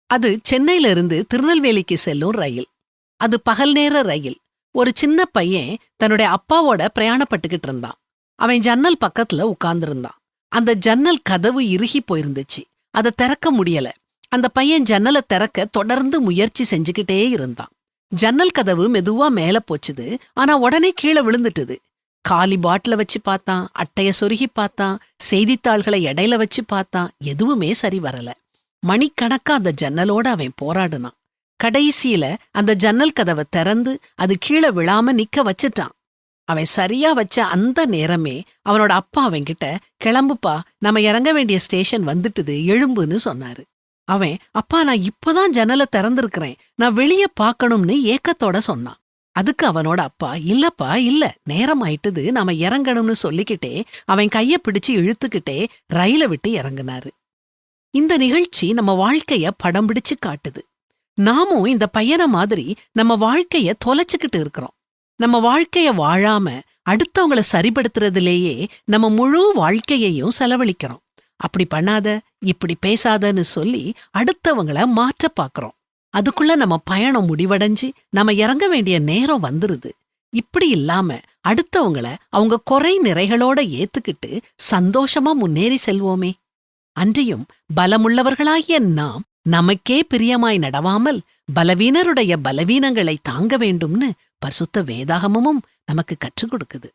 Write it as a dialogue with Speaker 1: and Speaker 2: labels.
Speaker 1: அது சென்னையில இருந்து திருநெல்வேலிக்கு செல்லும் ரயில். அது பகல் நேர ரயில். ஒரு சின்ன பையன் தன்னுடைய அப்பாவோட பிரயாணப்பட்டுக்கிட்டு இருந்தான். அவன் ஜன்னல் பக்கத்துல உட்கார்ந்திருந்தான். அந்த ஜன்னல் கதவு இறுகி போயிருந்துச்சு. அதை திறக்க முடியல. அந்த பையன் ஜன்னலை திறக்க தொடர்ந்து முயற்சி செஞ்சுக்கிட்டே இருந்தான். ஜன்னல் கதவு மெதுவா மேல போச்சுது. ஆனா உடனே கீழே விழுந்துட்டுது. காலி பாட்டில வச்சு பார்த்தான், அட்டைய சொருகி பார்த்தான், செய்தித்தாள்களை இடையில வச்சு பார்த்தான். எதுவுமே சரி வரல. மணிக்கணக்கா அந்த ஜன்னலோட அவன் போராடுனான். கடைசியில அந்த ஜன்னல் கதவை திறந்து அது கீழே விழாம நிக்க வச்சுட்டான். அவன் சரியா வச்ச அந்த நேரமே அவனோட அப்பா அவன்கிட்ட, கிளம்புப்பா, நம்ம இறங்க வேண்டிய ஸ்டேஷன் வந்துட்டுது, எழும்புன்னு சொன்னாரு. அவன், அப்பா, நான் இப்பதான் ஜன்னலை திறந்திருக்கிறேன், நான் வெளியே பார்க்கணும்னு ஏக்கத்தோட சொன்னான். அதுக்கு அவனோட அப்பா, இல்லப்பா இல்ல, நேரம் ஆயிட்டுது, நாம இறங்கணும்னு சொல்லிக்கிட்டே அவன் கைய பிடிச்சு இழுத்துக்கிட்டே ரயில விட்டு இறங்குனாரு. இந்த நிகழ்ச்சி நம்ம வாழ்க்கைய படம் பிடிச்சு காட்டுது. நாமும் இந்த பையனை மாதிரி நம்ம வாழ்க்கைய தொலைச்சுக்கிட்டு இருக்கிறோம். நம்ம வாழ்க்கைய வாழாம அடுத்தவங்கள சரிபடுத்துறதுலேயே நம்ம முழு வாழ்க்கையையும் செலவழிக்கிறோம். அப்படி பண்ணாத, இப்படி பேசாதன்னு சொல்லி அடுத்தவங்கள மாற்ற பாக்குறோம். அதுக்குள்ள நம்ம பயணம் முடிவடைஞ்சு நம்ம இறங்க வேண்டிய நேரம் வந்துருது. இப்படி இல்லாம அடுத்தவங்கள அவங்க குறை நிறைகளோட ஏத்துக்கிட்டு சந்தோஷமா முன்னேறி செல்வோமே. அன்றியும் பலமுள்ளவர்களாகிய நாம் நமக்கே பிரியமாய் நடவாமல் பலவீனருடைய பலவீனங்களை தாங்க வேண்டும்னு பரிசுத்த வேதாகமமும் நமக்கு கற்றுக் கொடுக்குது.